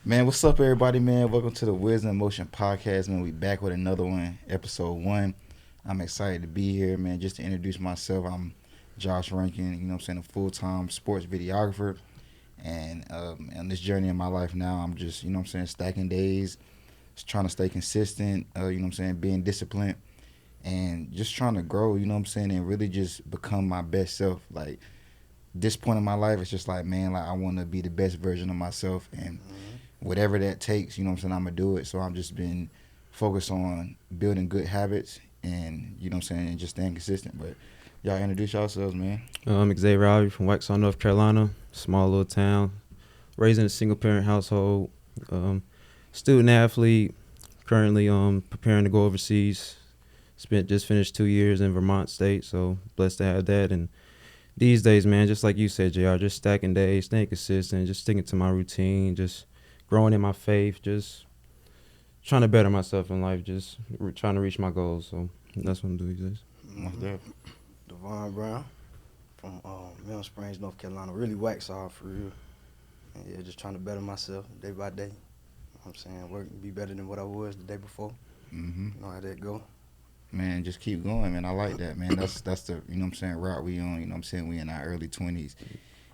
Man, what's up, everybody, man? Welcome to the Wisdom in Motion podcast, man. We back with another one, episode 1. I'm excited to be here, man. Just to introduce myself, I'm Josh Rankin, a full-time sports videographer. And on this journey in my life now, I'm just, stacking days, just trying to stay consistent, being disciplined, and just trying to grow, and really just become my best self. Like, this point in my life, it's just like, man, like I want to be the best version of myself, and whatever that takes, I'm going to do it. So I've just been focused on building good habits and, and just staying consistent. But y'all introduce yourselves, man. I'm Xavier Rowley from Waxhaw, North Carolina, small little town, raised in a single-parent household, student athlete, currently preparing to go overseas. Just finished 2 years in Vermont State, so blessed to have that. And these days, man, just like you said, JR, just stacking days, staying consistent, just sticking to my routine, just growing in my faith, just trying to better myself in life, just trying to reach my goals. So that's what I'm doing these days. Devon Brown from Mill Springs, North Carolina. Really Waxhaw for real. And yeah, just trying to better myself day by day. You know what I'm saying? Work be better than what I was the day before. Mm-hmm. You know how that go. Man, just keep going, man. I like that, man. That's the, route we on, we in our early 20s.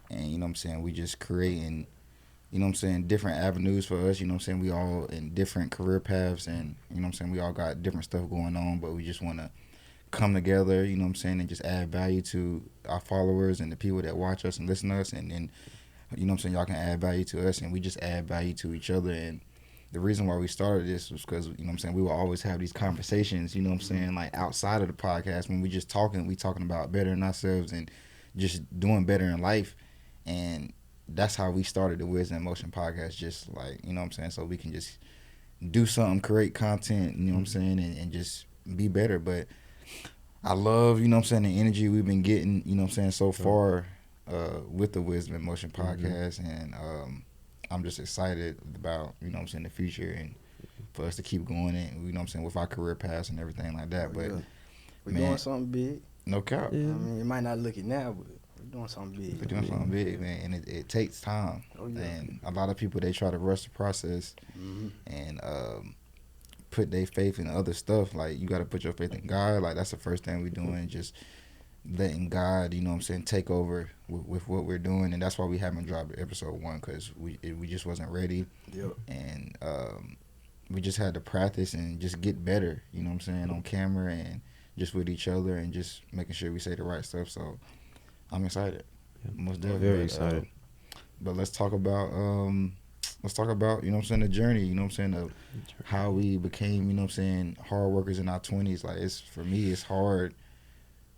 And, we just creating, different avenues for us. We all in different career paths and, we all got different stuff going on, but we just want to come together, and just add value to our followers and the people that watch us and listen to us. And then, y'all can add value to us and we just add value to each other. And the reason why we started this was because, we will always have these conversations, like outside of the podcast when we talking about bettering ourselves and just doing better in life. And that's how we started the Wisdom in Motion podcast, just like, so we can just do something, create content, and just be better. But I love, the energy we've been getting, so far with the Wisdom in Motion podcast. And I'm just excited about, the future and for us to keep going and, with our career paths and everything like that. But we're doing something big. No cap. Yeah. I mean, you might not look it now, but we're doing something big. We're doing something big, man, and it takes time. Oh, yeah. And a lot of people, they try to rush the process and put their faith in other stuff. Like, you got to put your faith in God. Like, that's the first thing we're doing, just letting God, take over with what we're doing. And that's why we haven't dropped episode 1, because we just wasn't ready. Yep. And we just had to practice and just get better, on camera and just with each other and just making sure we say the right stuff. So I'm excited. Yeah. Most definitely. Very excited. But let's talk about the journey, of how we became, hard workers in our 20s. Like, for me, it's hard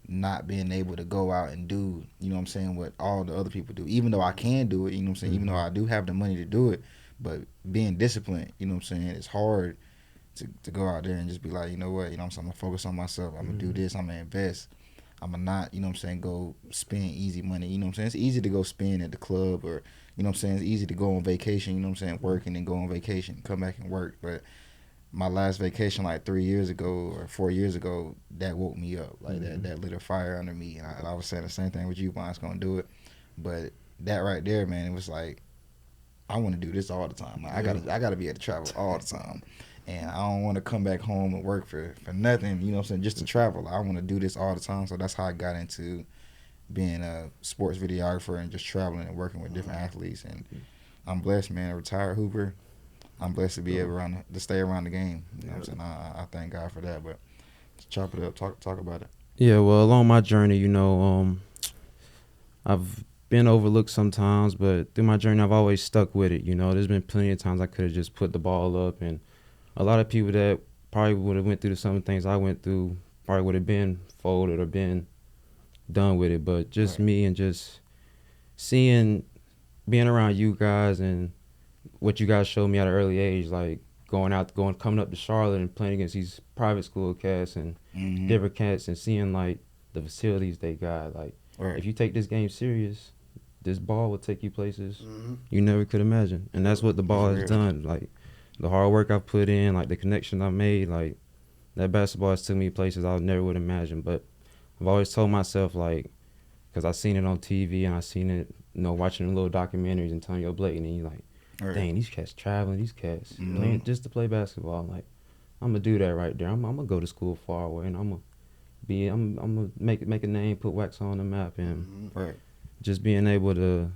not being able to go out and do, what all the other people do. Even though I can do it, even though I do have the money to do it, but being disciplined, it's hard to go out there and just be like, you know what, I'm gonna focus on myself. I'm gonna do this. I'm gonna invest. I'm gonna not, go spend easy money. It's easy to go spend at the club or, it's easy to go on vacation, work and then go on vacation, come back and work. But my last vacation, like 3 years ago or 4 years ago, that woke me up. Like, that lit a fire under me. And I was saying the same thing with you, Bon's gonna do it. But that right there, man, it was like, I want to do this all the time. Like, I gotta be able to travel all the time. And I don't want to come back home and work for nothing, just to travel. I want to do this all the time. So that's how I got into being a sports videographer and just traveling and working with different athletes. And I'm blessed, man. A retired hooper. I'm blessed to be able to stay around the game. You know what I'm saying? I thank God for that. But let's chop it up. Talk about it. Yeah, well, along my journey, I've been overlooked sometimes, but through my journey, I've always stuck with it. There's been plenty of times I could have just put the ball up, and a lot of people that probably would have went through some of the things I went through probably would have been folded or been done with it. But just me and just being around you guys and what you guys showed me at an early age, like coming up to Charlotte and playing against these private school cats and different cats and seeing like the facilities they got. Like, if you take this game serious, this ball will take you places you never could imagine. And that's what the ball has done. Like, the hard work I've put in, like the connection I made, like that basketball has took me places I never would imagine. But I've always told myself, like, because I seen it on TV and I seen it, watching the little documentaries, Antonio Blake, and you're like, Right. dang, these cats traveling, these cats Mhm. playing just to play basketball. I'm like, I'm gonna do that right there. I'm gonna go to school far away, and I'm gonna make a name, put Wax on the map, and Right. just being able to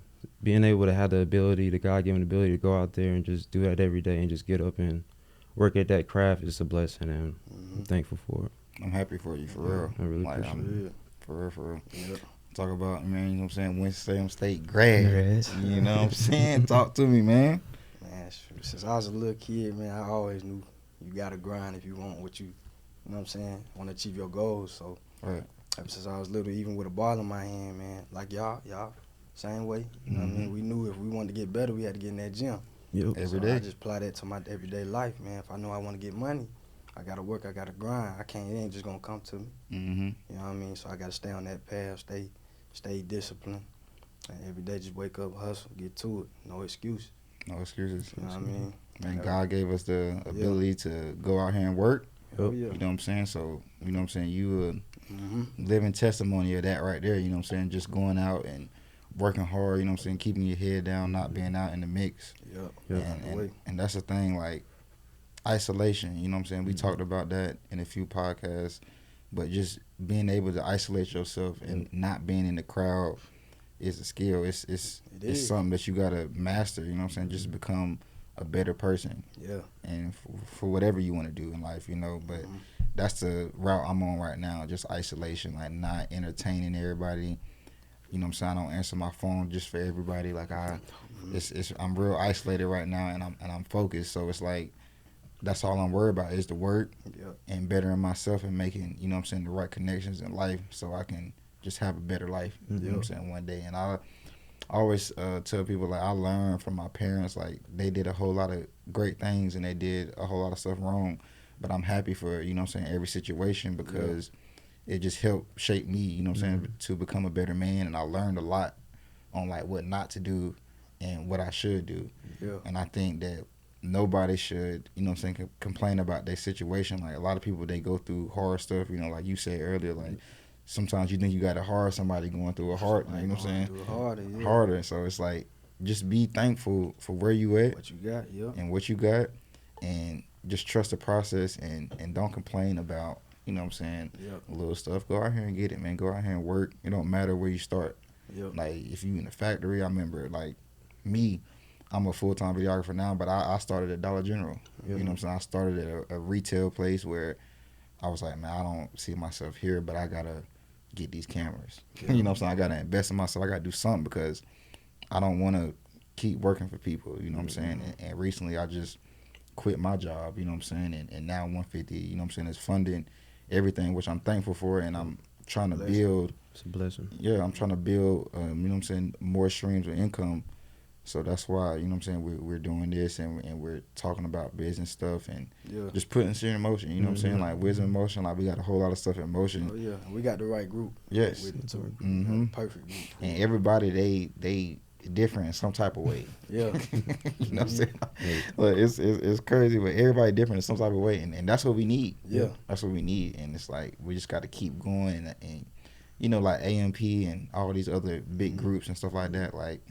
have the ability, the God-given ability to go out there and just do that every day and just get up and work at that craft is a blessing, and I'm thankful for it. I'm happy for you, for real. I really Like, appreciate I'm- it. For real. Yep. Talk about, man, you know what I'm saying, Winston-Salem State grad. Grads. You know what I'm saying? Talk to me, man. Man, since I was a little kid, man, I always knew you gotta grind if you want what you know what I'm saying, want to achieve your goals. So, Right. ever since I was little, even with a ball in my hand, man, like y'all, same way. You know what I mean? We knew if we wanted to get better, we had to get in that gym. Yep. Every So day. I just apply that to my everyday life, man. If I know I want to get money, I gotta work, I gotta grind. It ain't just gonna come to me. Mm-hmm. You know what I mean? So I gotta stay on that path, stay disciplined, and every day just wake up, hustle, get to it. No excuse. No excuses. You know what I mean? Man, God gave us the ability to go out here and work. Oh yeah. You know what I'm saying? So, you know what I'm saying? You Mm-hmm. a living testimony of that right there. You know what I'm saying? Just going out and working hard, you know what I'm saying? Keeping your head down, not being out in the mix. Yep. And that's the thing, like, isolation, you know what I'm saying? We talked about that in a few podcasts, but just being able to isolate yourself and not being in the crowd is a skill. It's something that you gotta master, you know what I'm saying? Just become a better person. Yeah. And for whatever you want to do in life, you know, but that's the route I'm on right now, just isolation, like not entertaining everybody. You know what I'm saying? I don't answer my phone just for everybody. Like I'm real isolated right now, and I'm focused. So it's like that's all I'm worried about is the work and bettering myself and making, you know what I'm saying, the right connections in life so I can just have a better life. You know what I'm saying, one day. And I always tell people, like, I learned from my parents, like, they did a whole lot of great things and they did a whole lot of stuff wrong. But I'm happy for, you know what I'm saying, every situation because it just helped shape me, you know what I'm saying, to become a better man. And I learned a lot on, like, what not to do and what I should do. Yeah. And I think that nobody should, you know what I'm saying, complain about their situation. Like, a lot of people, they go through hard stuff, you know, like you said earlier, like, sometimes you think you got it hard, somebody going through it hard, you know what I'm saying? Harder. So it's like, just be thankful for where you at. What you got, and what you got, and just trust the process and don't complain about, you know what I'm saying, little stuff. Go out here and get it, man. Go out here and work. It don't matter where you start. Like, if you in the factory, I remember, like, me, I'm a full-time videographer now, but I started at Dollar General. You know what I'm saying? I started at a retail place where I was like, man, I don't see myself here, but I got to get these cameras. You know what I'm saying? I got to invest in myself. I got to do something because I don't want to keep working for people, you know what I'm saying? And recently I just quit my job, you know what I'm saying? And now 150, you know what I'm saying, is funding everything, which I'm thankful for, and I'm trying to build. It's a blessing. Yeah, I'm trying to build, you know what I'm saying, more streams of income. So that's why, you know what I'm saying, we're doing this and we're talking about business stuff and just putting shit in motion, you know what I'm saying? Like, Wisdom in Motion, like, we got a whole lot of stuff in motion. Oh, yeah. We got the right group. Yes. With it, too. Perfect group. And everybody, they different in some type of way. Yeah. You know what I'm saying? But it's crazy, but everybody different in some type of way. And that's what we need. Yeah. That's what we need. And it's like, we just got to keep going. And, you know, like AMP and all these other big groups and stuff like that, like,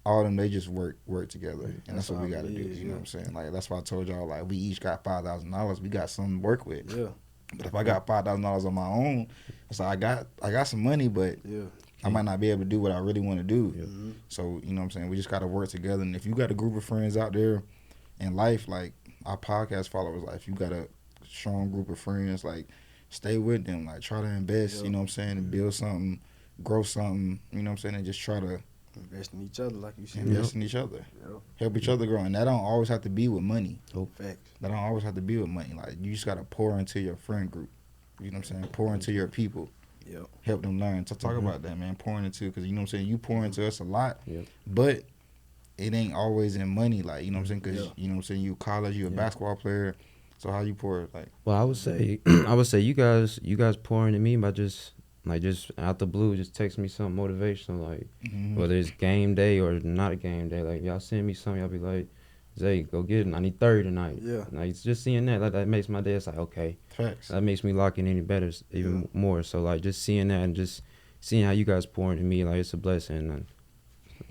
all of them, they just work together, and that's what we got to do. You know what I'm saying? Like, that's why I told y'all, like, we each got $5,000. We got something to work with. Yeah. But if I got $5,000 on my own, it's like I got some money, but I might not be able to do what I really want to do. So, you know what I'm saying? We just got to work together. And if you got a group of friends out there in life, like our podcast followers, like, if you got a strong group of friends, like, stay with them. Like, try to invest, you know what I'm saying, and build something, grow something, you know what I'm saying, and just try to invest in each other, like you said. Invest in each other. Help each other grow. And that don't always have to be with money. Facts. That don't always have to be with money. Like, you just got to pour into your friend group. You know what I'm saying? Pour into your people. Help them learn. So talk about that, man. Pouring into, because, you know what I'm saying, you pour into us a lot, but it ain't always in money. Like, you know what I'm saying? Because, you know what I'm saying, you college, you a basketball player. So how you pour, like? Well, I would say you guys pouring into me by just out the blue, just text me something motivational, like whether it's game day or not a game day. Like, y'all send me something, y'all be like, Zay, go get it. I need 30 tonight. Yeah. Like just seeing that, like, that makes my day. It's like, okay, Facts. that makes me lock in any better, even more. So like just seeing that and just seeing how you guys pour into me, like it's a blessing.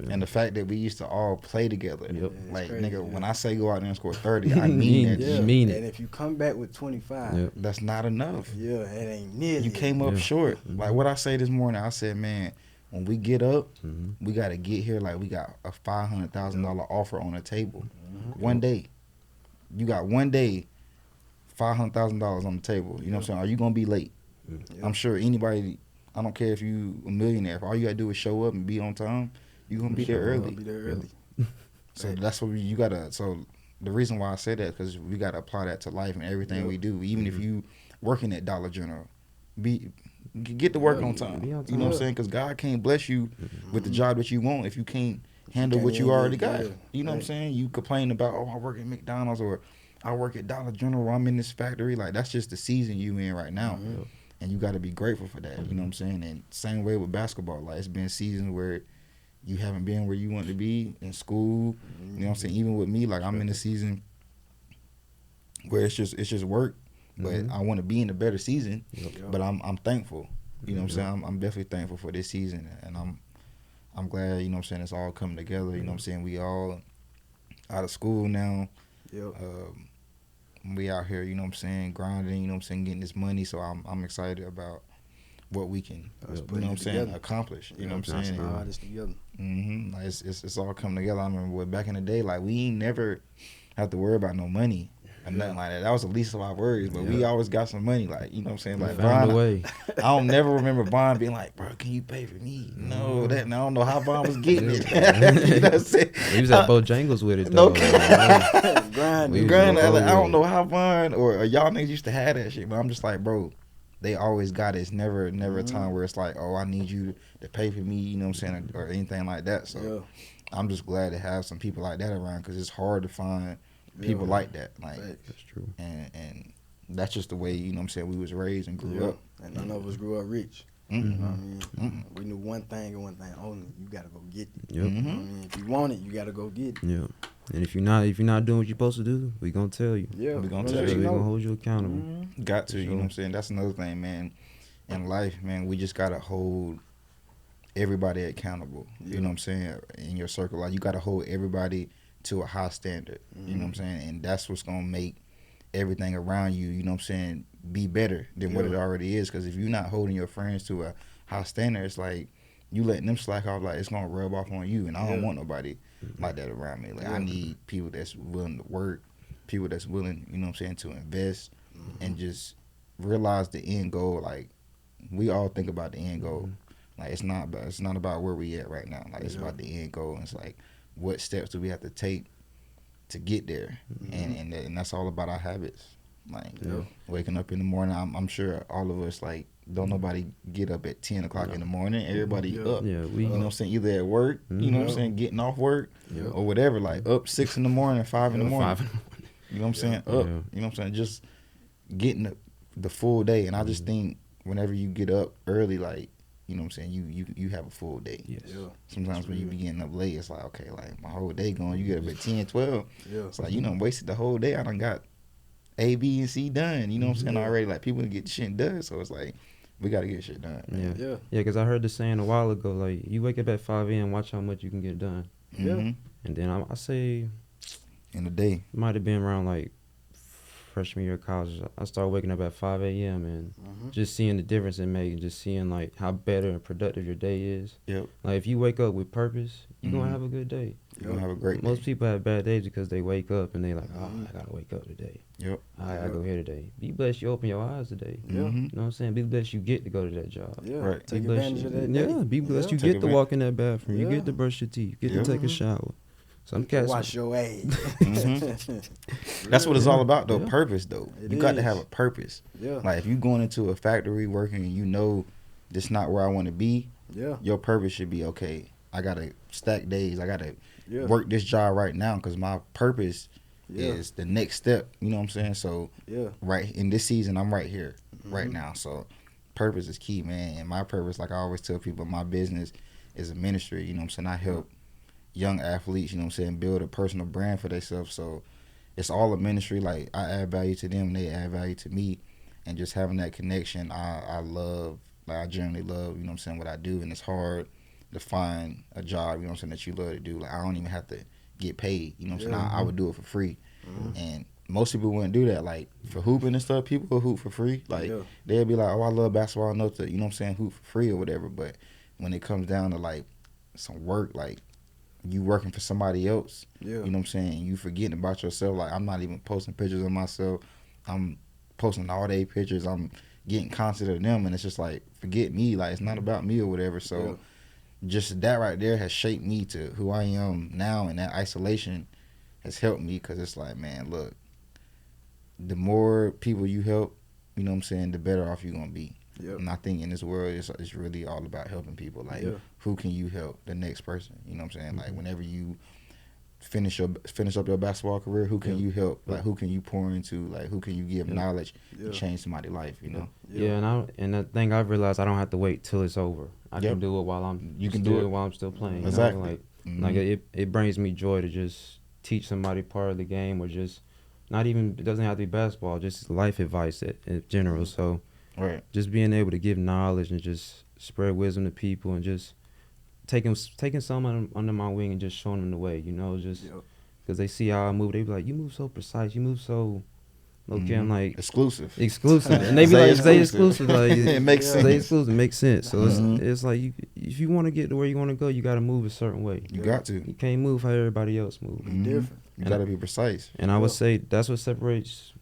And the fact that we used to all play together. Yep. Yeah, Like, crazy, nigga, yeah. when I say go out there and score 30, I mean that. Yeah. You mean it. And if you come back with 25, Yep. That's not enough. yeah, it ain't nearly. You came up Yeah. short. Like what I say this morning, I said, man, when we get up, Mhm. we got to get here like we got a $500,000 offer on the table. Mhm. One day. You got one day, $500,000 on the table. You know what I'm saying? Are you going to be late? Yeah. I'm sure anybody, I don't care if you a millionaire, if all you got to do is show up and be on time, you're going to be there I'll early. be there early. So that's what you got to, so the reason why I say that, because we got to apply that to life and everything Yeah. we do. Even if you working at Dollar General, get to work Yeah, on time. be on You know what I'm time. saying? Because God can't bless you with the job that you want if you can't handle can't what you handle already it, got. yeah. You know what I'm Right. saying? You complain about, oh, I work at McDonald's or I work at Dollar General or I'm in this factory. Like, that's just the season you in right now. Mhm. And you got to be grateful for that. You know what I'm saying? And same way with basketball. Like, it's been seasons where you haven't been where you want to be in school. You know what I'm saying? Even with me, like, I'm in a season where it's just work. But Mhm. I want to be in a better season. Yeah. But I'm thankful. You know what I'm Yeah. saying? I'm definitely thankful for this season, and I'm glad. You know what I'm saying? It's all coming together. You know what I'm saying? We all out of school now. Yep. We out here. You know what I'm saying? Grinding. You know what I'm saying? Getting this money. So I'm excited about what we can. Us You putting know it what I'm saying? together. Accomplish. You know what Yeah, I'm saying? All this together. Like it's all coming together. I remember back in the day, like we ain't never have to worry about no money or nothing like that. That was the least of our worries. But we Yeah. always got some money. Like, you know what I'm saying? We Like found a Von, way. I don't never remember Von being like, bro, can you pay for me? No, that. And I don't know how Von was getting it. You know what I'm saying? We was at Bojangles with it No though. Grinding. We was Granted, all like, I over don't it. know how Von or y'all niggas used to have that shit, but I'm just like, bro, they always got it. It's never a time where it's like, oh, I need you to pay for me, you know what I'm saying, or anything like that. So Yeah. I'm just glad to have some people like that around because it's hard to find people Yeah. like that. Like, Right. That's true. and that's just the way, you know what I'm saying, we was raised and grew Yeah. up. And none of us grew up rich. Mm-mm. You know what I mean? We knew one thing and one thing only. You gotta go get it. Yep. You know what I mean? If you want it, you gotta go get it. Yeah. And if you're not doing what you're supposed to do, we gonna tell you. Yeah. We gonna we'll tell let you. We know. gonna hold you accountable. Got to, For you know sure. what I'm saying? That's another thing, man. In life, man, we just gotta hold everybody accountable. You know what I'm saying? In your circle, like you gotta hold everybody to a high standard. You know what I'm saying? And that's what's gonna make everything around you, you know what I'm saying, be better than what it Yeah. already is. Because if you're not holding your friends to a high standard, it's like you letting them slack off. Like it's gonna rub off on you. And I don't Yeah. want nobody like that around me. Like I Yeah. need people that's willing to work, people that's willing, you know what I'm saying, to invest and just realize the end goal. Like we all think about the end goal. Like it's not about where we at right now. Like it's Yeah. about the end goal. And it's like what steps do we have to take to get there? And that's all about our habits. Like Yeah. waking up in the morning. I'm sure all of us like don't nobody get up at 10 o'clock in the morning. Everybody Yeah. up. Yeah, we You know what I'm saying? Either at work, you know what I'm Yeah. saying, getting off work Yeah. or whatever. Like up 6 in the morning, 5 in the morning. 5. You know what I'm saying? Up. Yeah. You know what I'm saying? Just getting the full day. And I just think whenever you get up early, like, you know what I'm saying, you have a full day. Yes. Yeah. Sometimes when you be getting up late, it's like, okay, like my whole day going, you get up at 10, 12. Yeah. It's like, you done wasted the whole day. I done got A, B, and C done. You know what I'm saying? Yeah. Already, like people get shit done. So it's like, we got to get shit done. Yeah. Man. Yeah. Yeah, because I heard the saying a while ago, like, you wake up at 5 a.m., watch how much you can get done. Yeah. Mhm. And then I say In the day. it might have been around, like, freshman year of college. I started waking up at 5 a.m. and just seeing the difference it made, just seeing, like, how better and productive your day is. Yep. Like, if you wake up with purpose, you're going Mhm. to have a good day. You're going to have a great Most day. people have bad days because they wake up and they like, oh, I got to wake up today. Yep. I got to go here today. Be blessed you open your eyes today. Yeah. You Mhm. know what I'm saying? Be blessed you get to go to that job. Yeah. Right. Take Be blessed advantage you, of that day. Yeah, be blessed you Take get to advan- walk in that bathroom. You Yeah. get to brush your teeth. You get Yeah. to take a Mhm. shower. Some You cats. wash your ass. That's what it's all about, though. Yeah. Purpose, though. It You got to is. have a purpose. Yeah. Like, if you going into a factory working and you know this not where I want to be, Yeah. your purpose should be, okay, I got to stack days. I got to Yeah. work this job right now because my purpose Yeah. is the next step. You know what I'm saying? So, Yeah. right in this season, I'm right here, right Mhm. now. So, purpose is key, man. And my purpose, like I always tell people, my business is a ministry. You know what I'm saying? I help young athletes, you know what I'm saying, build a personal brand for themselves. So it's all a ministry. Like, I add value to them, they add value to me. And just having that connection, I love, like, I generally love, you know what I'm saying, what I do. And it's hard to find a job, you know what I'm saying, that you love to do. Like, I don't even have to get paid, you know what I'm saying. I would do it for free. And most people wouldn't do that. Like, for hooping and stuff, people will hoop for free. Like, they'll be like, oh, I love basketball enough to, you know what I'm saying, hoop for free or whatever. But when it comes down to, like, some work, like, you working for somebody else, you know what I'm saying, you forgetting about yourself. Like, I'm not even posting pictures of myself. I'm posting all day pictures. I'm getting content of them, and it's just like, forget me. Like, it's not about me or whatever. So just that right there has shaped me to who I am now, and that isolation has helped me, because it's like, man, look, the more people you help, you know what I'm saying, the better off you're going to be. And I think in this world, it's really all about helping people. Like, who can you help? The next person. You know what I'm saying? Like, whenever you finish up your basketball career, who can you help? Like, who can you pour into? Like, who can you give knowledge to change somebody's life, you know? And the thing I've realized, I don't have to wait till it's over. I can do it while I'm still playing. Exactly. You know? Like it brings me joy to just teach somebody part of the game, or just not even, it doesn't have to be basketball, just life advice in general. So just being able to give knowledge and just spread wisdom to people, and just taking someone under my wing and just showing them the way, you know, just because they see how I move, they be like, you move so precise, you move so okay. I'm like, exclusive, and they be like, say exclusive, like, it makes sense. Say exclusive, makes sense. So it's like, if you want to get to where you want to go, you got to move a certain way. You got to. You can't move how everybody else moves. Different. You got to be precise. And I would say that's what separates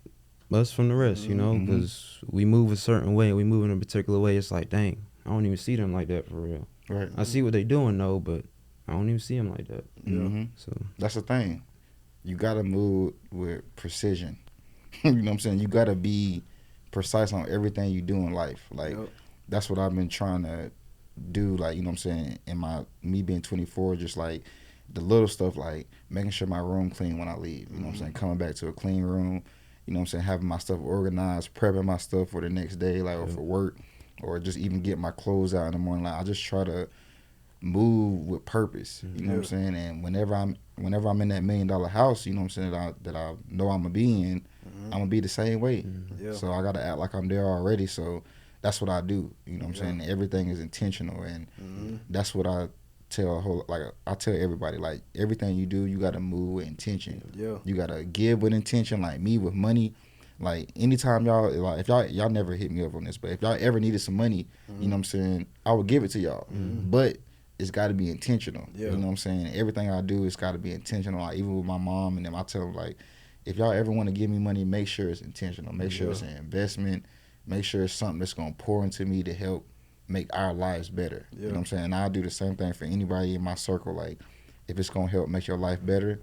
us from the rest, you know, because we move a certain way and we move in a particular way. It's like, dang, I don't even see them like that for real. Right. I see what they doing though, but I don't even see them like that. So that's the thing. You got to move with precision. You know what I'm saying? You got to be precise on everything you do in life. Like, that's what I've been trying to do. Like, you know what I'm saying? In me being 24, just like the little stuff, like making sure my room clean when I leave. You know what I'm saying? Coming back to a clean room. You know what I'm saying? Having my stuff organized, prepping my stuff for the next day, like, or for work, or just even get my clothes out in the morning. Like, I just try to move with purpose. You know what I'm saying? And whenever I'm in that $1 million house, you know what I'm saying, that I know I'm gonna be in, I'm gonna be the same way. So I gotta act like I'm there already. So that's what I do. You know what I'm saying? Everything is intentional, and that's what I tell I tell everybody, like, everything you do, you gotta move with intention. You gotta give with intention. Like me with money, like, anytime y'all, like, if y'all never hit me up on this, but if y'all ever needed some money, you know what I'm saying, I would give it to y'all. But it's got to be intentional. You know what I'm saying? Everything I do, it's got to be intentional. Like, even with my mom and them, I tell them, like, if y'all ever want to give me money, make sure it's intentional. Make sure it's an investment. Make sure it's something that's going to pour into me to help make our lives better. You know what I'm saying? And I'll do the same thing for anybody in my circle. Like, if it's going to help make your life better,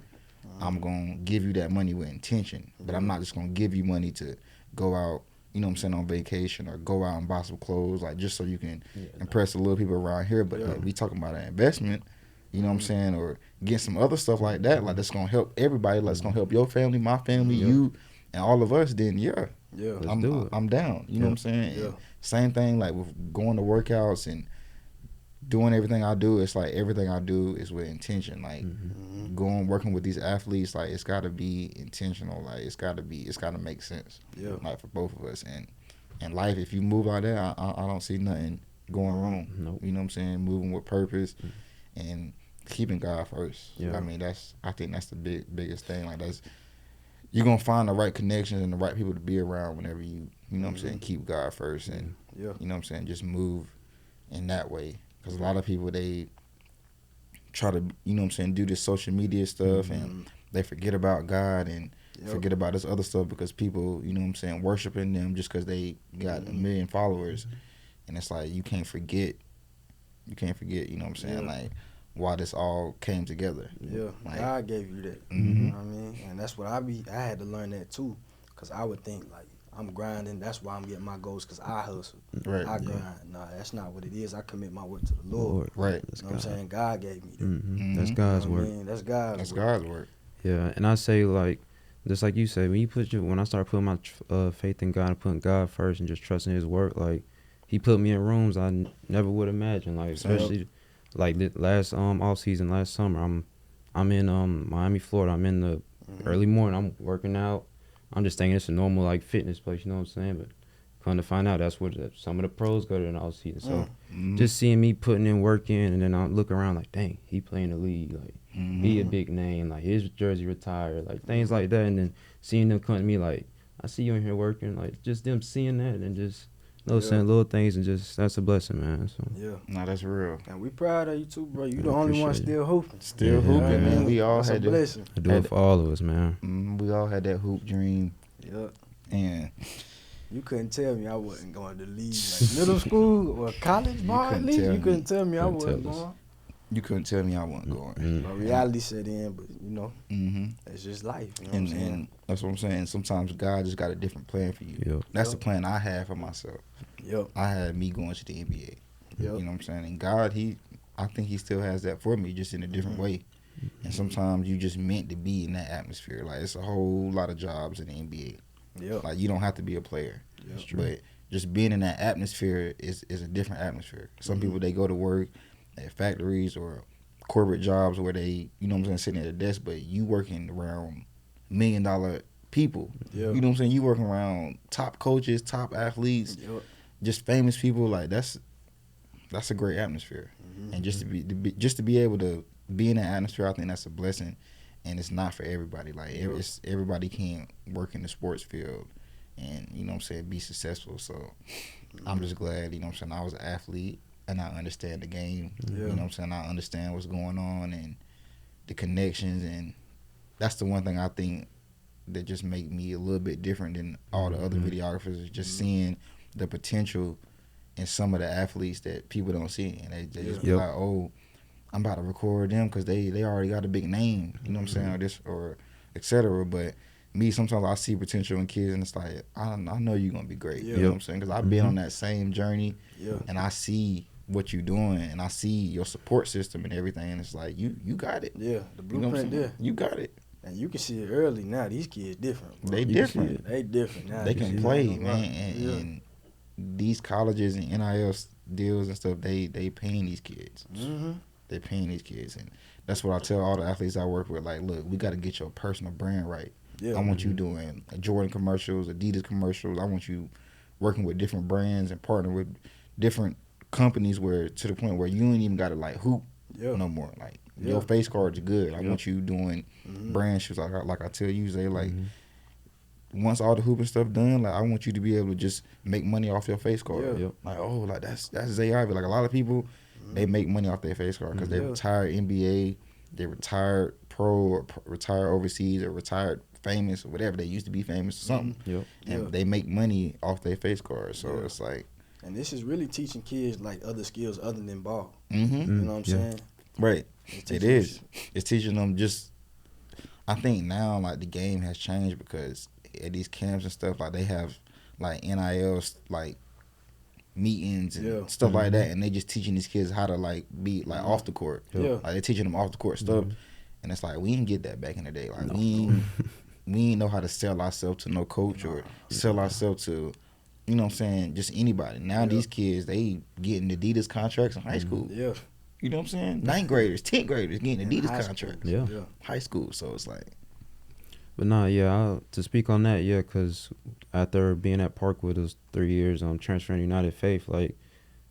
I'm going to give you that money with intention. But I'm not just going to give you money to go out, you know what I'm saying, on vacation, or go out and buy some clothes, like, just so you can impress the little people around here. But like, we talking about an investment, you know what I'm saying, or get some other stuff like that, like, that's going to help everybody, like, it's going to help your family, my family, you, and all of us, then I'm down. You know what I'm saying? Same thing, like, with going to workouts and doing everything I do, it's like everything I do is with intention. Like, working with these athletes, like, it's got to be intentional. Like, it's got to make sense. Like, for both of us. And in life, if you move like that, I don't see nothing going wrong. You know what I'm saying? Moving with purpose and keeping God first. I mean, I think that's the biggest thing. Like, you're gonna find the right connections and the right people to be around whenever you know what I'm saying, keep God first, and you know what I'm saying, just move in that way. Because a lot of people, they try to, you know what I'm saying, do this social media stuff, and they forget about God and forget about this other stuff, because people, you know what I'm saying, worshiping them just because they got 1 million followers. And it's like, you can't forget, you know what I'm saying, like, why this all came together. Like, God gave you that. You know what I mean? And that's what I had to learn that too, because I would think, like, I'm grinding, that's why I'm getting my goals, because I hustle. I grind. Nah, that's not what it is. I commit my work to the Lord. Right. You know what I'm saying? God gave me that. That's God's work. That's God's work. Yeah, and I say, like, just like you say, when I start putting my faith in God and putting God first and just trusting His work, like, He put me in rooms I never would imagine. Like, especially like the last off season, last summer, I'm in Miami, Florida. I'm in the early morning. I'm working out. I'm just thinking it's a normal like fitness place, you know what I'm saying? But come to find out, that's where some of the pros go to in all season. So just seeing me putting in work in, and then I look around like, dang, he playing the league. Like, he a big name. Like, his jersey retired. Like, things like that. And then seeing them come to me like, I see you in here working. Like, just them seeing that and just, you know, saying little things, and just, that's a blessing, man. So No, that's real. And we proud of you too, bro. You the only one still hooping. Still hooping, man. We all had a blessing. I do it for all of us, man. We all had that hoop dream. Yep. And you couldn't tell me I wasn't going to league, like middle school or college ball at least. You couldn't tell me I wasn't going. You couldn't tell me I wasn't going. But reality set in, but you know, it's just life. You know what I'm saying? And that's what I'm saying. Sometimes God just got a different plan for you. Yep. That's the plan I had for myself. Yep. I had me going to the NBA. Yep. You know what I'm saying? And God, I think he still has that for me, just in a different way. And sometimes you just meant to be in that atmosphere. Like, it's a whole lot of jobs in the NBA. Yep. Like, you don't have to be a player. Yep. But just being in that atmosphere is a different atmosphere. Some people, they go to work at factories or corporate jobs where they, you know what I'm saying, sitting at a desk, but you working around $1 million people. Yep. You know what I'm saying? You working around top coaches, top athletes, just famous people. Like, that's a great atmosphere. And just to be able to be in that atmosphere, I think that's a blessing. And it's not for everybody. Like, everybody can't work in the sports field and, you know what I'm saying, be successful. So I'm just glad, you know what I'm saying, I was an athlete and I understand the game. You know what I'm saying? I understand what's going on and the connections, and that's the one thing I think that just make me a little bit different than all the other videographers, is just seeing the potential in some of the athletes that people don't see. And they just be like, oh, I'm about to record them because they already got a big name, you know what I'm saying, or this, or et cetera. But me, sometimes I see potential in kids, and it's like, I know you're going to be great. You know what I'm saying? Because I've been on that same journey, and I see what you're doing, and I see your support system and everything, and it's like, you got it. Yeah, the blueprint there. You got it. And you can see it early now. These kids different, bro. They different. They different now. They can play, man. And these colleges and NIL deals and stuff, they paying these kids. They paying these kids. And that's what I tell all the athletes I work with. Like, look, we got to get your personal brand right. I want you doing Jordan commercials, Adidas commercials. I want you working with different brands and partner with different companies, where to the point where you ain't even got to like hoop no more. Like, your face cards are good. I want you doing brand shoots. Like I tell you, Zay, like, once all the hooping stuff done, like, I want you to be able to just make money off your face card. Like, oh, like that's Zay Ivey. Like, a lot of people, they make money off their face card because they retired NBA, they retired pro, or retired overseas, or retired famous, or whatever. They used to be famous or something. And they make money off their face card. So it's like, and this is really teaching kids like other skills other than ball. You know what I'm saying? Right. It is. It's teaching them just, I think now, like, the game has changed because at these camps and stuff, like, they have like NILs, like meetings and stuff like that, and they just teaching these kids how to like be like off the court. Like, they're teaching them off the court stuff, and it's like, we didn't get that back in the day. Like, we didn't know how to sell ourselves to no coach or sell ourselves to, you know what I'm saying, just anybody. Now these kids, they getting Adidas contracts in high school. You know what I'm saying? 9th graders, 10th graders getting Adidas contracts. High school. So it's like. But to speak on that, because after being at Parkwood, it was 3 years, transferring to United Faith, like,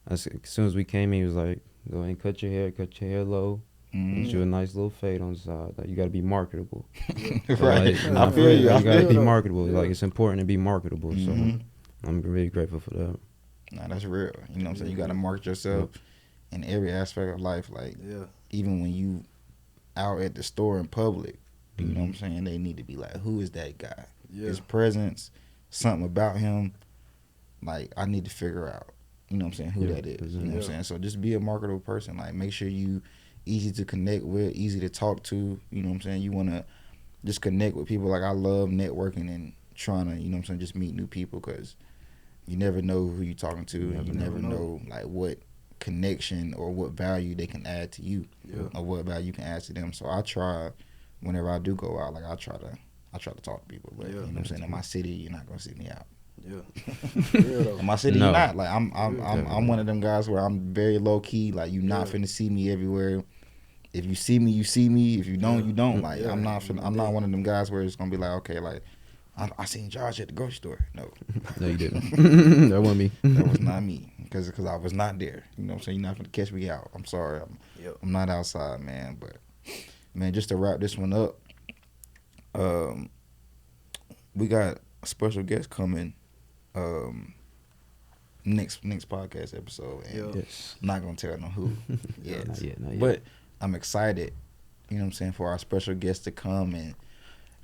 as soon as we came in, he was like, go ahead and cut your hair low. Get you a nice little fade on the side. Like, you got to be marketable. Right. Like, I feel you. You got to be marketable. Like, it's important to be marketable. So I'm really grateful for that. Nah, that's real. You know what I'm saying? You got to market yourself in every aspect of life. Like, even when you out at the store in public, you know what I'm saying, they need to be like, who is that guy? His presence, something about him, like, I need to figure out, you know what I'm saying, who that is. You know what I'm saying? So just be a marketable person. Like, make sure you easy to connect with, easy to talk to. You know what I'm saying? You want to just connect with people. Like, I love networking and trying to, you know what I'm saying, just meet new people, because you never know who you're talking to, and you never know, like, what connection or what value they can add to you, or what value you can add to them. So I try, whenever I do go out, like, I try to talk to people. But you know what I'm saying, in my city, you're not gonna see me out. In my city, you're not. Like, I'm one of them guys where I'm very low key. Like, you're not finna see me everywhere. if you see me, you see me. If you don't, you don't. Like Yeah. I'm not one of them guys where it's gonna be like, okay, like I seen Josh at the grocery store. No, No, you didn't. That wasn't me. that was not me because I was not there. You know what I'm saying? You're not gonna catch me out. I'm sorry. I'm not outside, man. But man, just to wrap this one up, we got a special guest coming. Next podcast episode, and Yes. I'm not gonna tell no who. Not yet. But I'm excited, you know what I'm saying, for our special guest to come and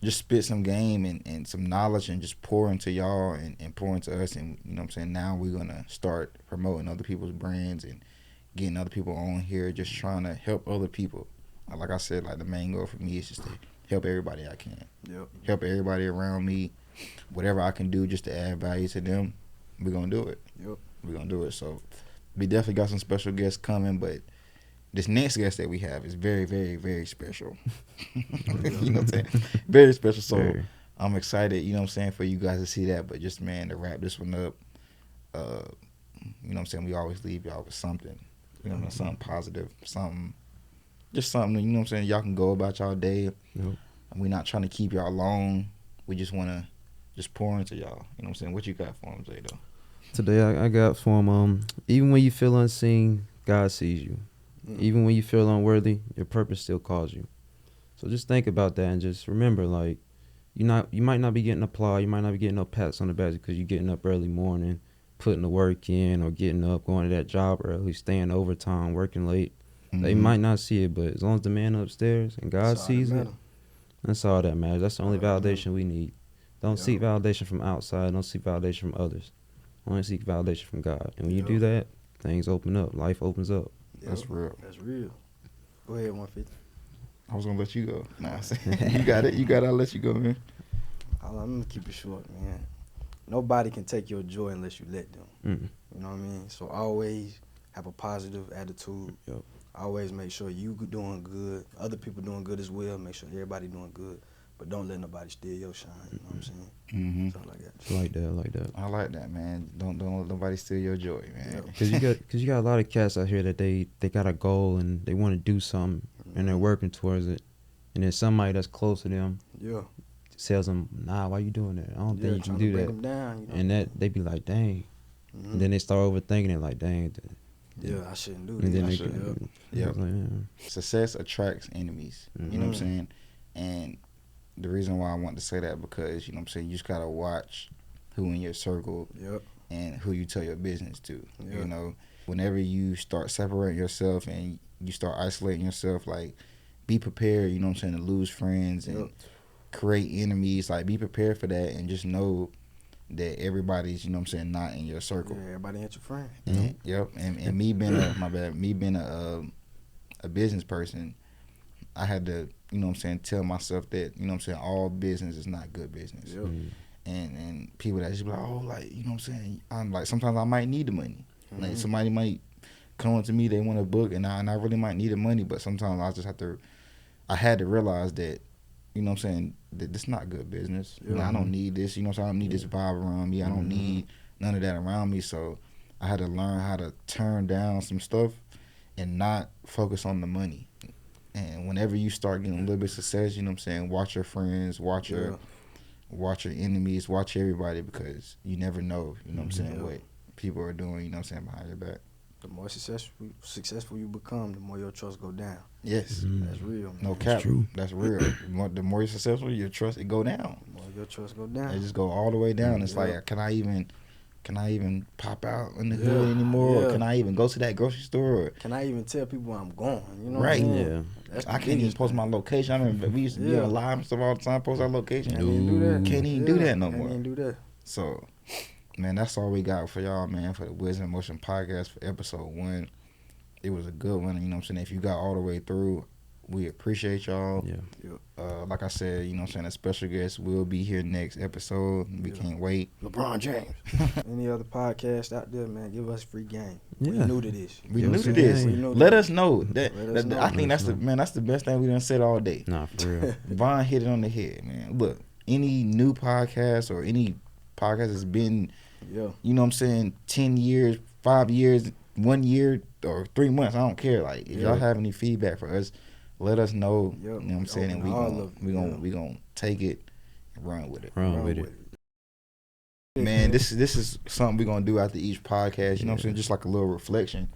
just spit some game and some knowledge and just pour into y'all and pour into us. And you know what I'm saying, now we're gonna start promoting other people's brands and getting other people on here, just trying to help other people. Like I said, like the main goal for me is just to help everybody I can. Help everybody around me, whatever I can do just to add value to them. We're gonna do it. We're gonna do it. So we definitely got some special guests coming, but this next guest that we have is very, very, very special. You know what I'm saying? Very special. So I'm excited, you know what I'm saying, for you guys to see that. But just, man, to wrap this one up, you know what I'm saying, we always leave y'all with something. You know what I'm saying? Something positive, something, just something, you know what I'm saying, y'all can go about y'all day. Yep. We're not trying to keep y'all long. We just want to just pour into y'all. You know what I'm saying? What you got for them, Jay, though? Today I got for him, even when you feel unseen, God sees you. Even when you feel unworthy, your purpose still calls you. So just think about that and just remember, like, you might not be getting applause, you might not be getting no pats on the back because you're getting up early morning, putting the work in, or getting up, going to that job early, staying overtime, working late. They might not see it, but as long as the man upstairs and God sees it, that's all that matters. That's the only validation we need. Don't seek validation from outside. Don't seek validation from others. Only seek validation from God. And when you do that, things open up. Life opens up. That's real. That's real. Go ahead, 150. I was gonna let you go. Nah, you got it. I'll let you go, man. I'm gonna keep it short, man. Nobody can take your joy unless you let them. You know what I mean? So always have a positive attitude. Always make sure you doing good, other people doing good as well. Make sure everybody doing good. But don't let nobody steal your shine. You know what I'm saying? Something like that. Like that. I like that, man. Don't let nobody steal your joy, man. Cause you got a lot of cats out here that they got a goal and they want to do something and they're working towards it, and then somebody that's close to them tells them, nah, why you doing that? I don't think you can do that. Them down, you know? And that they be like, dang, and then they start overthinking it, like, dang. I shouldn't do And that. then Success attracts enemies. You know what I'm saying? And the reason why I want to say that because, you know what I'm saying, you just got to watch who in your circle and who you tell your business to. You know, whenever you start separating yourself and you start isolating yourself, like, be prepared, you know what I'm saying, to lose friends and create enemies. Like, be prepared for that and just know that everybody's, you know what I'm saying, not in your circle. Yeah, everybody ain't your friend. And me being a business person, I had to, you know what I'm saying, tell myself that, you know what I'm saying, all business is not good business. And people that just be like, oh, like, you know what I'm saying, I'm like, sometimes I might need the money. Like, somebody might come up to me, they want a book, and I really might need the money, but sometimes I had to realize that, you know what I'm saying, that this is not good business. You know, I don't need this, you know what I'm saying, I don't need this vibe around me. I don't need none of that around me. So I had to learn how to turn down some stuff and not focus on the money. And whenever you start getting a little bit of success, you know what I'm saying, watch your friends, watch your enemies, watch everybody, because you never know, you know what I'm saying, what people are doing, you know what I'm saying, behind your back. The more successful you become, the more your trust go down. Yes. That's real, man. No cap. That's true. That's real. The more you're successful, your trust, it go down. The more your trust go down. It just go all the way down. It's like, can I even pop out in the hood anymore? Or can I even go to that grocery store? Or can I even tell people where I'm going? You know right. What I mean? I can't even post my location. I mean, we used to be on live and stuff all the time, post our location. Can't even do that. Can't even do that no more. Can't even do that. So, man, that's all we got for y'all, man, for the Wisdom Motion podcast for episode 1. It was a good one, you know what I'm saying? If you got all the way through, we appreciate y'all. Like I said, you know what I'm saying, a special guest will be here next episode. We can't wait. LeBron James. Any other podcast out there, man, give us free game. We new to this. We new to this. Let us know. I think that's the best thing we done said all day. Nah, for real. Von hit it on the head, man. Look, any new podcast or any podcast that's been, you know what I'm saying, 10 years, 5 years, 1 year, or 3 months, I don't care. Like, if y'all have any feedback for us, let us know. Yep. You know what I'm saying? And we gonna take it and run with it. Run with it. Man, this is something we're gonna do after each podcast. You know what I'm saying? Just like a little reflection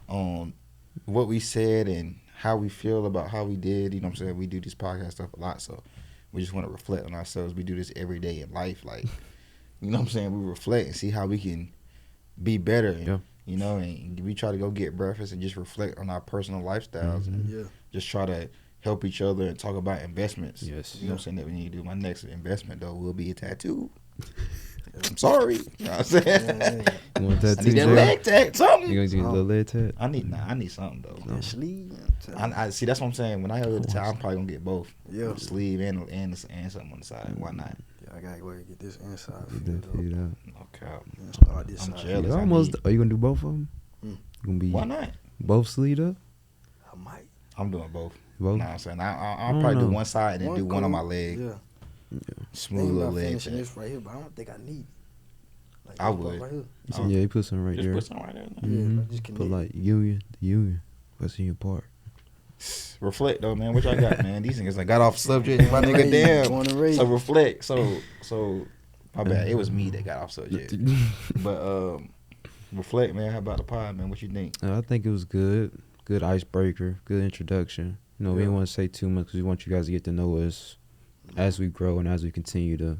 on what we said and how we feel about how we did. You know what I'm saying? We do this podcast stuff a lot, so we just want to reflect on ourselves. We do this every day in life, like, you know what I'm saying? We reflect and see how we can be better. And, you know, and we try to go get breakfast and just reflect on our personal lifestyles and just try to help each other and talk about investments. Yes. You know what I'm saying? That we need to do. My next investment, though, will be a tattoo. I'm sorry. You know what I'm saying? You want that I need that leg tat, something. You gonna get a little leg tat? I need something, though. Sleeve. I see, that's what I'm saying. When I go to the tat, I'm probably going to get both. Yeah. Sleeve and something on the side. Why not? I gotta go and get this inside. Okay. Start this I'm side. jealous. Are you gonna do both of them? Mm. Gonna be Why not? both sleeved up? I might. I'm doing both. Both? Nah, I'm saying I'll probably do one side and then do one on my leg. Yeah. Smooth little leg. Finishing this right here, but I don't think I need it. Like I would. Right here. Yeah, you put something right Just there. put something right there. Yeah, just Put connect. like union. What's in your part? Reflect though, man. What y'all got, man? These niggas I got off subject. My nigga, damn. So reflect. So my bad. It was me that got off subject. But reflect, man. How about the pod, man? What you think? I think it was good. Good icebreaker. Good introduction. You know, we didn't want to say too much because we want you guys to get to know us as we grow and as we continue to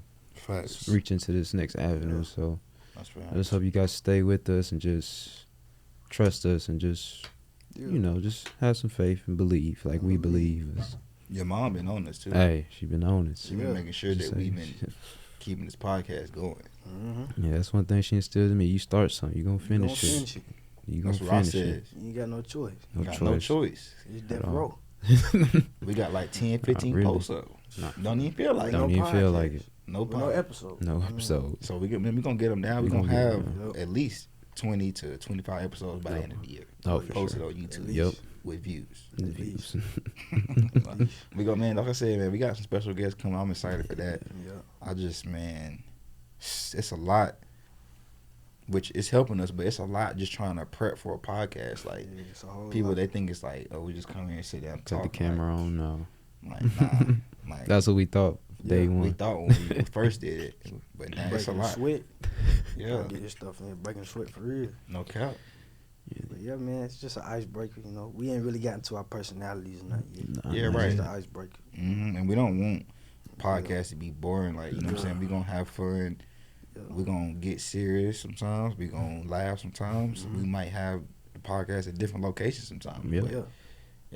reach into this next avenue. So I just hope you guys stay with us and just trust us and just, you know, just have some faith and believe like we believe. Your mom been on this too. Hey, she been on it. She been making sure that we've been keeping this podcast going. Yeah, that's one thing she instilled in me. You start something, you gonna finish it. You gonna finish it. You ain't got no choice. No choice. It's death row. We got like 10, 15 posts up. Don't even feel like it. Don't even feel like it. No episode. No episode. So we gonna get them down. We gonna have at least 20 to 25 episodes by the end of the year. Oh, for posted sure. on YouTube. Yep. With views. Views. We go, man. Like I said, man, we got some special guests coming. I'm excited for that. Yeah. I just, man, it's a lot. Which is helping us, but it's a lot just trying to prep for a podcast. Like people, they think it's like, oh, we just come here and sit down and talk. Put the camera on, no. Like, nah. Like, that's what we thought. Day one. We thought when we first did it, but now it's a lot. Sweat. Yeah. Get this stuff in, breaking sweat for real. No cap. But yeah, man, it's just an icebreaker. You know, we ain't really got into our personalities or nothing yet. Yeah, right. It's just an icebreaker. And we don't want podcasts to be boring. Like, you know what I'm saying? We gonna have fun. We're going to get serious sometimes. We're going to laugh sometimes. We might have the podcast at different locations sometimes. Yeah. But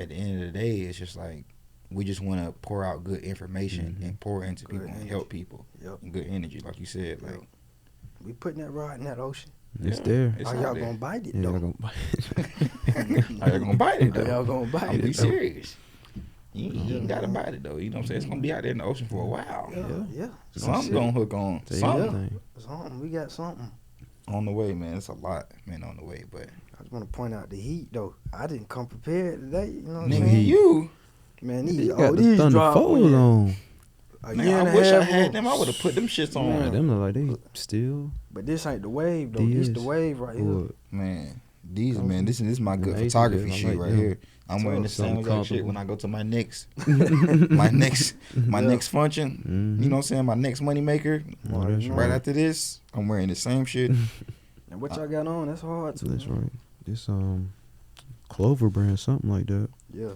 at the end of the day, it's just like we just want to pour out good information and pour into people and help people. And good energy, like you said. Like we putting that rod in that ocean. It's there. Are y'all going to bite it, though? Y'all gonna bite it. Are y'all going to bite it, though? Y'all going to bite it, be serious. You ain't got to bite it, though. You know what I'm saying? It's going to be out there in the ocean for a while. Yeah. Something's going to hook on. Something. We got something. On the way, man. It's a lot, man, on the way. But I just want to point out the heat, though. I didn't come prepared today. You know what I'm nigga, saying? you. Man, these Thunder Fold on. Man, I wish I had them. I would have put them shits on. Man, them look like they still. But this ain't the wave, though. This the wave right here. Man, these, man, this is my good photography shit right here. I'm wearing the same exact shit when I go to my next next function. You know what I'm saying? My next money maker. Right after this, I'm wearing the same shit. And what y'all got on? That's hard too. That's right. This Clover brand, something like that. Yeah.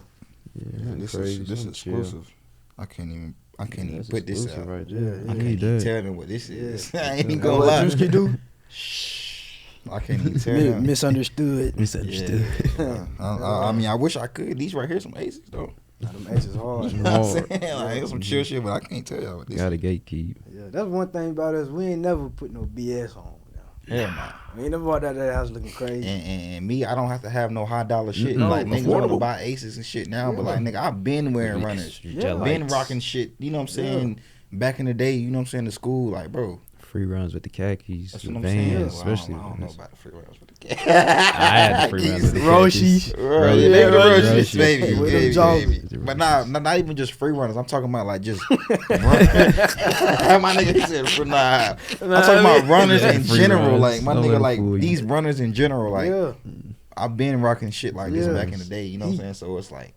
Yeah. This is exclusive. I can't even put this out. Right there. I can't even tell them what this is. I ain't even gonna what lie. Drewski do? I can't even tell them. Misunderstood. Yeah. I mean, I wish I could. These right here some aces though. Nah, them aces hard. You know what I'm saying? Like, it's some chill shit, but I can't tell y'all what this Gotta gatekeep. Yeah, that's one thing about us. We ain't never put no BS on. Yeah, man. We ain't never walked out that house looking crazy. And me, I don't have to have no high dollar shit. Like niggas want to buy aces and shit now, but like nigga, I've been wearing runners, been rocking shit. You know what I'm saying? Back in the day, you know what I'm saying? To school, like bro. Free runs with the khakis, That's the what I'm Vans, saying. especially. I don't know about the free runs with the khakis. I had the free runs with the Roshis. Roshis, baby. Roshis. But not even just free runners. I'm talking about like just my nigga said nah. I'm talking about runners in general. Like my nigga, like these runners in general. Like I've been rocking shit like this back in the day. You know what I'm saying? So it's like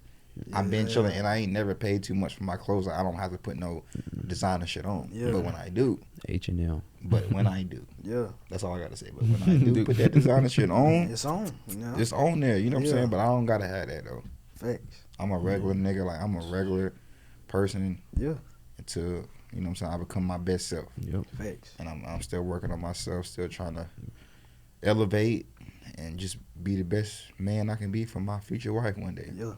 I've been chilling, and I ain't never paid too much for my clothes. Like, I don't have to put no designer shit on. But when I do, H&M. But when I do, that's all I gotta say. But when I do put that designer shit on, it's on. You know? It's on there. You know what I'm saying? But I don't gotta have that though. Facts. I'm a regular nigga. Like, I'm a regular person. Yeah. Until, you know what I'm saying, I become my best self. Yep. Facts. And I'm still working on myself, still trying to elevate and just be the best man I can be for my future wife one day. Yeah.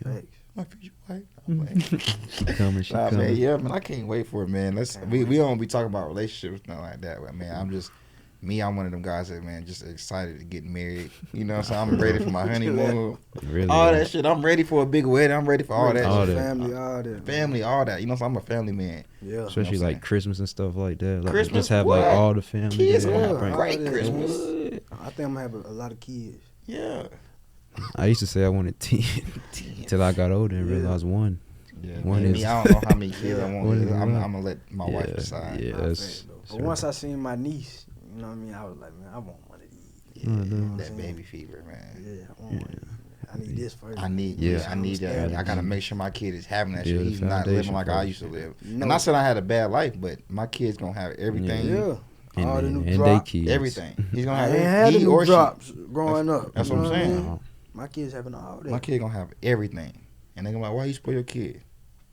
Facts. My future wife. She coming. Man, yeah, man, I can't wait for it, man. We don't be talking about relationships, nothing like that. But man, I'm one of them guys that, man, just excited to get married. You know what I'm saying? I'm ready for my honeymoon. Really? All that shit. I'm ready for a big wedding. I'm ready for all that. All shit. that. Family, all that. You know what I'm saying? I'm a family man. Yeah. Especially you know like Christmas and stuff like that. Like, Christmas, just have what? like all the family. Kids there. gonna have Right. a great Christmas. I think I'm gonna have a lot of kids. Yeah. I used to say I wanted 10 till I got older and realized one. Yeah, One man, is- I don't know how many kids I want. One is I'm enough. gonna let my wife decide. Yeah, Nah, that's. fact, though. But once I seen my niece, you know what I mean, I was like, man, I want one of these. Yeah, Mhm. that baby fever, man. Yeah, I want one of these. I need this first. I need Yeah. that. I gotta make sure my kid is having that Build shit. the He's not living foundation like I first. used to live. No. And not saying I had a bad life, but my kid's gonna have everything. Yeah. And, All the then- new and drops. they kids. Everything. He's gonna I have ain't had the he new or she. drops growing up. That's you what I'm know I saying. mean? Uh-huh. My kids having all that. My kid gonna have everything, and they gonna be like, "Why you spoil your kid?"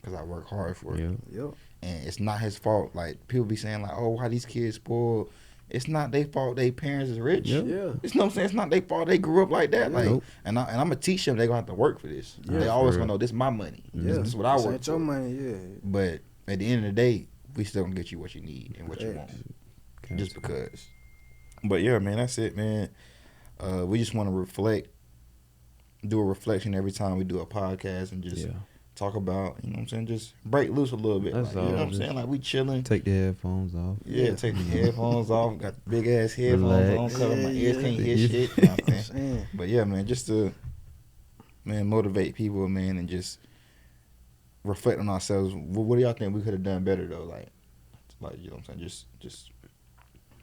Because I work hard for it. Yeah. Yep. And it's not his fault. Like, people be saying like, "Oh, why these kids spoiled?" It's not their fault. Their parents is rich. Yep. Yeah. It's what I'm saying. It's not their fault. They grew up like that. Like, Nope. and I'm gonna teach them. They gonna have to work for this. Yeah, they always for gonna real. know this is my money. Yeah. This is what I This work ain't for. your money, yeah. But at the end of the day, we still gonna get you what you need and what you want. Okay. Just because. But yeah, man, that's it, man. We just want to reflect, do a reflection every time we do a podcast, and just Yeah. talk about, you know what I'm saying, just break loose a little bit. That's Like, you know all. what I'm saying? Like, we chilling. Take the headphones off. Yeah, take the headphones off. Got the big ass headphones Relax. on, cover my ears, Yeah, can't hear yeah. shit. You know what I'm saying? Saying. But yeah, man, just to, man, motivate people, man, and just reflect on ourselves. What do y'all think we could have done better though? Like, you know what I'm saying? Just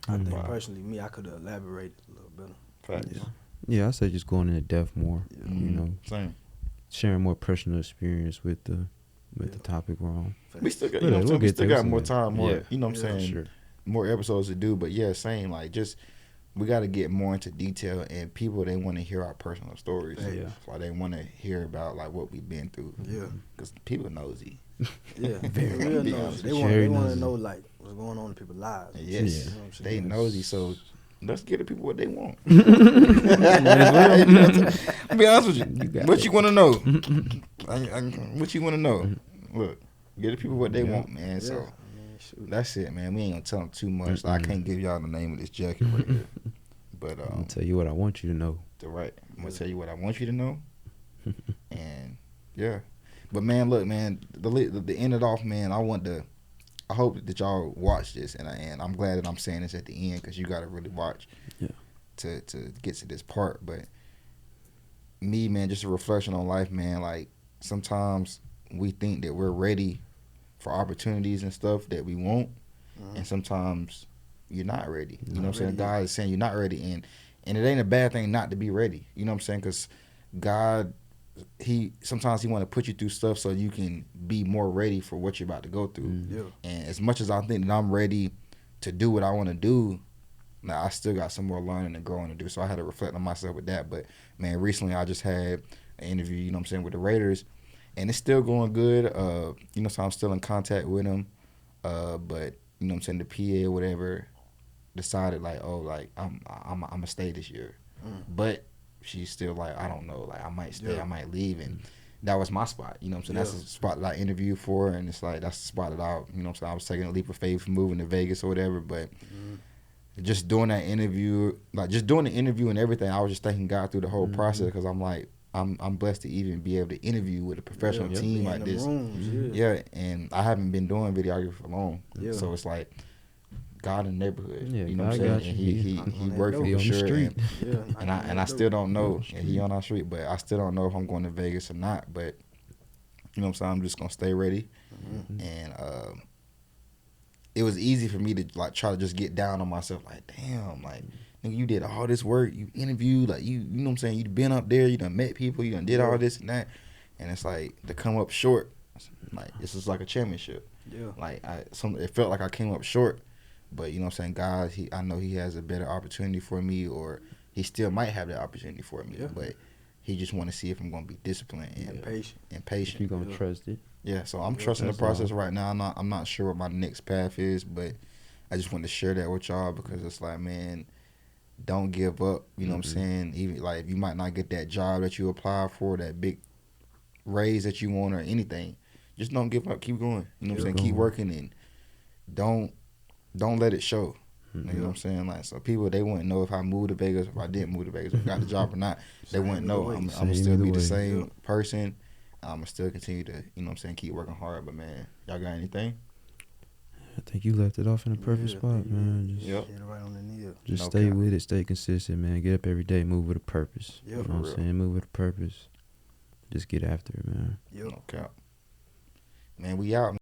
I think Wow. personally, me, I could have elaborated a little better. facts. Yeah, I say just going into depth more. Yeah. You know, Same. sharing more personal experience with the topic we're on. We still got, We'll- you know what I'm we'll saying? We get still there got more soon. time, more, Yeah. you know what I'm Yeah, saying? Sure. More episodes to do. But yeah, same. Like, just, we got to get more into detail, and people, they want to hear our personal stories. Yeah. Like, they want to hear about, like, what we've been through. Yeah. Because people nosy. Yeah. Very Real be nosy. honest They with want, you. they want to Very know, like, what's going on in people's lives. Yes. You know what I'm They saying? nosy, so let's get the people what they want. Be honest with you. What you want to know? What you want to know? Look, get the people what they want, man. So Yeah. Man, shoot. that's it, man. We ain't gonna tell them too much. I can't give y'all the name of this jacket right here. But I'll tell you what I want you to know. I'm gonna tell you what I want you to know. And yeah, but man, look, man, the end it off, man. I hope that y'all watch this, and I'm glad that I'm saying this at the end because you gotta really watch, Yeah. to get to this part. But me, man, just a reflection on life, man. Like, sometimes we think that we're ready for opportunities and stuff that we want, and sometimes you're not ready. You know what I'm saying? ready God is saying you're not ready, and it ain't a bad thing not to be ready. You know what I'm saying? Because God, sometimes he want to put you through stuff so you can be more ready for what you're about to go through. Yeah. And as much as I think that I'm ready to do what I want to do, now I still got some more learning and growing to do. So I had to reflect on myself with that. But man, recently I just had an interview, you know what I'm saying, with the Raiders, and it's still going good. You know, so I'm still in contact with them. But you know what I'm saying, the PA or whatever decided like, oh, like I'm gonna stay this year. But she's still like, I don't know, like I might stay, Yeah. I might leave, and that was my spot. You know what I'm saying? That's the spot that I interviewed for, and it's like that's the spot that you know what I'm saying, I was taking a leap of faith moving to Vegas or whatever. But just doing that interview, like just doing the interview and everything, I was just thanking God through the whole process, because I'm like, I'm blessed to even be able to interview with a professional Yeah, team be like in the this. rooms, Yeah, and I haven't been doing videography for long. Yeah. So it's like God in the neighborhood. Yeah, you know what I'm God saying? got And you. he worked for He me on for the sure. street. And I still don't know. And he on our street, but I still don't know if I'm going to Vegas or not. But you know what I'm saying? I'm just gonna stay ready. And it was easy for me to like try to just get down on myself, like, damn, like, nigga, you did all this work, you interviewed, like, you know what I'm saying, you been up there, you done met people, you done did all this and that. and it's like to come up short. Like this is like a championship. Yeah. Like it felt like I came up short, but you know what I'm saying. God, I know He has a better opportunity for me, or He still might have that opportunity for me. Yeah. But He just want to see if I'm gonna be disciplined and patient. If you gonna trust it. Yeah, so I'm trusting the process right now. I'm not sure what my next path is, but I just want to share that with y'all because it's like, man, don't give up. You know what I'm saying? Even like you might not get that job that you apply for, that big raise that you want or anything. Just don't give up. Keep going. You know what I'm saying? Keep working and don't let it show. You know what I'm saying? Like, so people, they wouldn't know if I moved to Vegas, if I didn't move to Vegas, if I got the job or not. They wouldn't know. I'm gonna still be the same person. I'm gonna still continue to, you know what I'm saying, keep working hard. But man, y'all got anything? I think you left it off in the perfect spot, man. Just, hit it right on the nail. Just stay with it, stay consistent, man. Get up every day, move with a purpose. Yeah, you know what I'm saying? Move with a purpose. Just get after it, man. Yep. No cap. Man, we out.